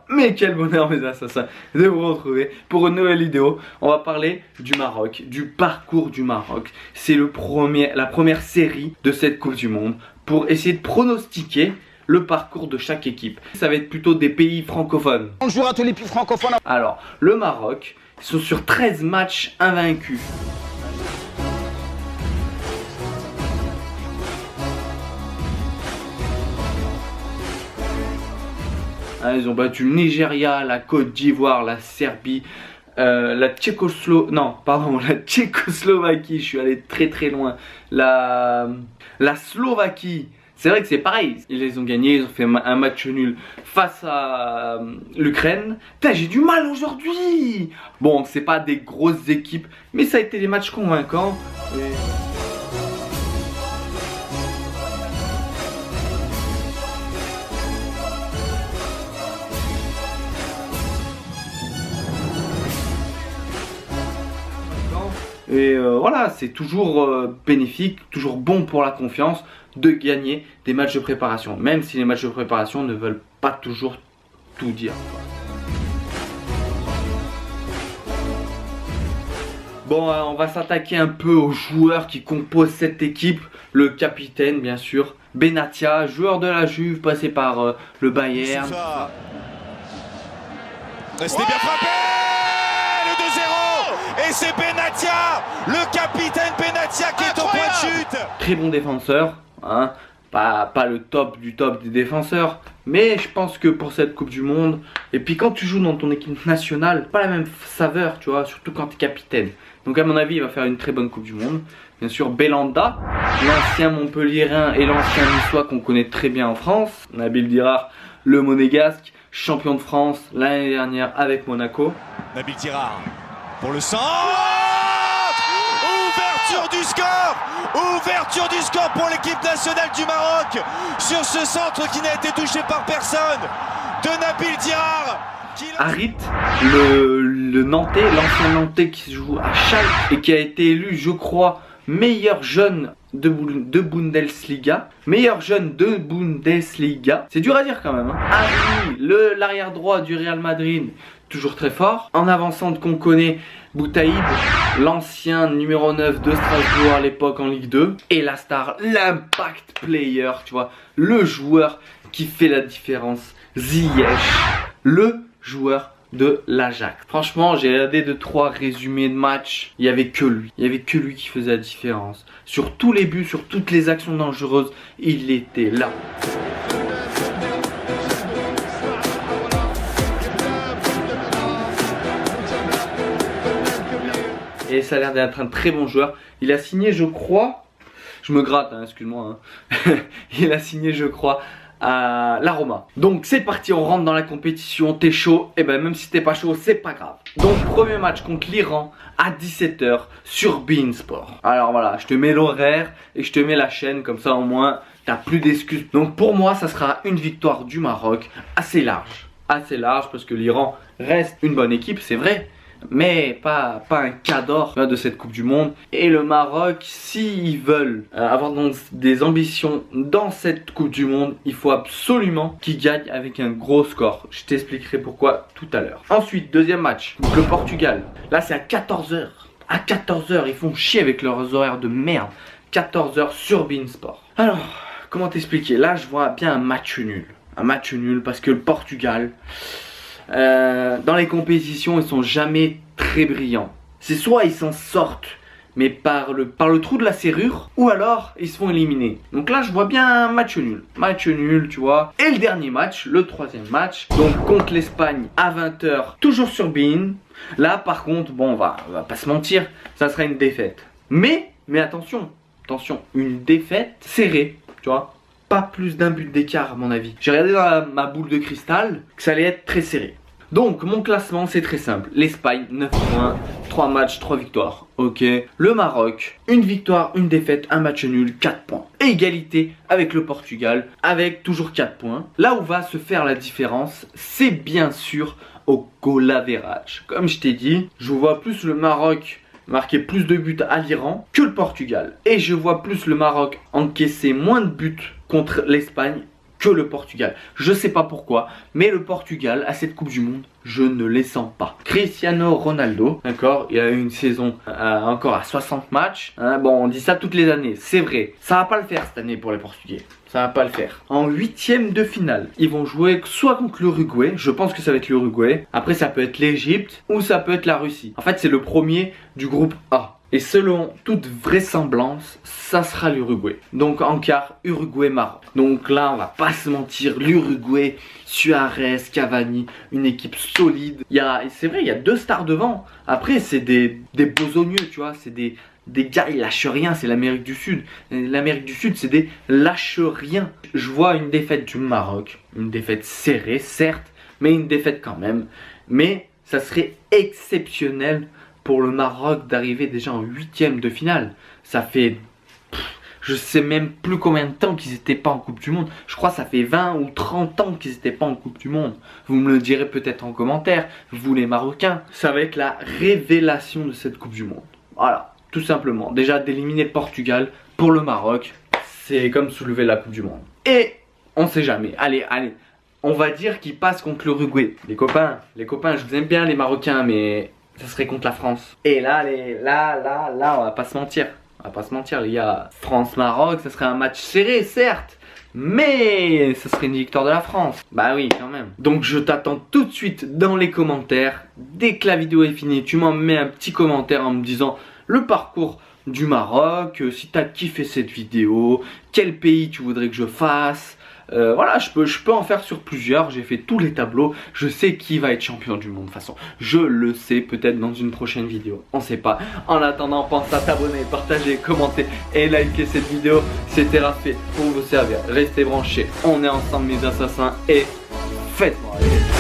mais quel bonheur mes assassins de vous retrouver pour une nouvelle vidéo. On va parler du Maroc, du parcours du Maroc. C'est la première série de cette Coupe du Monde pour essayer de pronostiquer le parcours de chaque équipe. Ça va être plutôt des pays francophones. Bonjour à tous les pays francophones. Alors, le Maroc, ils sont sur 13 matchs invaincus. Ils ont battu le Nigeria, la Côte d'Ivoire, la Serbie, la Tchécoslovaquie, je suis allé très loin, la Slovaquie. C'est vrai que c'est pareil, ils les ont gagnés, ils ont fait un match nul face à l'Ukraine. Putain, j'ai du mal aujourd'hui. Bon, c'est pas des grosses équipes, mais ça a été des matchs convaincants. Et voilà, c'est toujours bénéfique, toujours bon pour la confiance de gagner des matchs de préparation. Même si les matchs de préparation ne veulent pas toujours tout dire. Bon, on va s'attaquer un peu aux joueurs qui composent cette équipe. Le capitaine, bien sûr, Benatia, joueur de la Juve, passé par le Bayern. Restez bien frappé. Et c'est Benatia, le capitaine Benatia qui est au point de chute. Très bon défenseur, hein. Pas le top du top des défenseurs, mais je pense que pour cette Coupe du Monde, et puis quand tu joues dans ton équipe nationale, pas la même saveur, tu vois, surtout quand tu es capitaine. Donc à mon avis, il va faire une très bonne Coupe du Monde. Bien sûr, Belhanda, l'ancien Montpellierin et l'ancien Niçois qu'on connaît très bien en France. Nabil Dirar, le Monégasque, champion de France l'année dernière avec Monaco. Nabil Dirar. Pour le centre, ouverture du score, pour l'équipe nationale du Maroc sur ce centre qui n'a été touché par personne de Nabil Dirar. Harit, le Nantais, l'ancien Nantais qui joue à Schalke et qui a été élu, je crois, meilleur jeune de Bundesliga. Meilleur jeune de Bundesliga. C'est dur à dire quand même. Hein. Harry, l'arrière droit du Real Madrid, toujours très fort. En avant-centre qu'on connaît, Boutaïb, l'ancien numéro 9 de Strasbourg à l'époque en Ligue 2. Et la star, l'impact player, tu vois, le joueur qui fait la différence, Ziyech, le joueur de l'Ajax. Franchement, j'ai regardé 2-3 résumés de match, il n'y avait que lui. Il n'y avait que lui qui faisait la différence. Sur tous les buts, sur toutes les actions dangereuses, il était là. Et ça a l'air d'être un très bon joueur. Il a signé, je crois, je me gratte, hein, excuse-moi, hein. Il a signé, je crois, à la Roma. Donc c'est parti, on rentre dans la compétition. T'es chaud? Et ben même si t'es pas chaud, c'est pas grave. Donc premier match contre l'Iran à 17 h sur beIN Sport. Alors voilà, je te mets l'horaire et je te mets la chaîne, comme ça au moins t'as plus d'excuses. Donc pour moi ça sera une victoire du Maroc assez large. Assez large parce que l'Iran reste une bonne équipe, c'est vrai, mais pas un cadre de cette Coupe du Monde. Et le Maroc, s'ils veulent avoir des ambitions dans cette Coupe du Monde, il faut absolument qu'ils gagnent avec un gros score. Je t'expliquerai pourquoi tout à l'heure. Ensuite, deuxième match, le Portugal. Là c'est à 14 h. À 14 h, ils font chier avec leurs horaires de merde. 14 h sur beIN Sport. Alors, comment t'expliquer? Là je vois bien un match nul. Un match nul parce que le Portugal, dans les compétitions, ils sont jamais très brillants. C'est soit ils s'en sortent, mais par le trou de la serrure, ou alors ils se font éliminer. Donc là, je vois bien un match nul. Match nul, tu vois. Et le dernier match, le troisième match, donc contre l'Espagne à 20 h, toujours sur beIN. Là, par contre, bon, on va pas se mentir, ça sera une défaite. Mais attention, une défaite serrée, tu vois. Pas plus d'un but d'écart à mon avis. J'ai regardé dans ma boule de cristal que ça allait être très serré. Donc mon classement c'est très simple. L'Espagne 9 points, 3 matchs, 3 victoires. Ok. Le Maroc, une victoire, une défaite, un match nul, 4 points. Et égalité avec le Portugal avec toujours 4 points. Là où va se faire la différence, c'est bien sûr au goal average. Comme je t'ai dit, je vois plus le Maroc marquer plus de buts à l'Iran que le Portugal. Et je vois plus le Maroc encaisser moins de buts contre l'Espagne que le Portugal. Je sais pas pourquoi, mais le Portugal, à cette Coupe du Monde, je ne les sens pas. Cristiano Ronaldo, d'accord, il a eu une saison encore à 60 matchs. Hein, bon, on dit ça toutes les années, c'est vrai. Ça va pas le faire cette année pour les Portugais. Ça va pas le faire. En 8e de finale, ils vont jouer soit contre l'Uruguay, je pense que ça va être l'Uruguay. Après, ça peut être l'Égypte ou ça peut être la Russie. En fait, c'est le premier du groupe A. Et selon toute vraisemblance, ça sera l'Uruguay. Donc en quart, Uruguay-Maroc. Donc là, on va pas se mentir, l'Uruguay, Suarez, Cavani, une équipe solide. C'est vrai, il y a 2 stars devant. Après, c'est des besogneux, tu vois, c'est des gars, ils lâchent rien, c'est l'Amérique du Sud. L'Amérique du Sud, c'est des lâche rien. Je vois une défaite du Maroc, une défaite serrée, certes, mais une défaite quand même. Mais ça serait exceptionnel pour le Maroc d'arriver déjà en 8e de finale. Ça fait, je sais même plus combien de temps qu'ils n'étaient pas en Coupe du Monde. Je crois que ça fait 20 ou 30 ans qu'ils n'étaient pas en Coupe du Monde. Vous me le direz peut-être en commentaire, vous les Marocains. Ça va être la révélation de cette Coupe du Monde. Voilà, tout simplement. Déjà d'éliminer le Portugal pour le Maroc, c'est comme soulever la Coupe du Monde. Et on sait jamais. Allez, on va dire qu'ils passent contre l'Uruguay. Les copains, je vous aime bien les Marocains, mais ça serait contre la France. Et là, on va pas se mentir. On va pas se mentir, les gars. France-Maroc, ça serait un match serré, certes. Mais ça serait une victoire de la France. Bah oui, quand même. Donc je t'attends tout de suite dans les commentaires. Dès que la vidéo est finie, tu m'en mets un petit commentaire en me disant le parcours du Maroc, si t'as kiffé cette vidéo, quel pays tu voudrais que je fasse. Voilà, je peux en faire sur plusieurs. J'ai fait tous les tableaux. Je sais qui va être champion du monde de toute façon. Je le sais peut-être dans une prochaine vidéo. On sait pas. En attendant, pense à t'abonner, partager, commenter et liker cette vidéo. C'était Raph pour vous servir. Restez branchés. On est ensemble mes assassins et faites-moi rêver.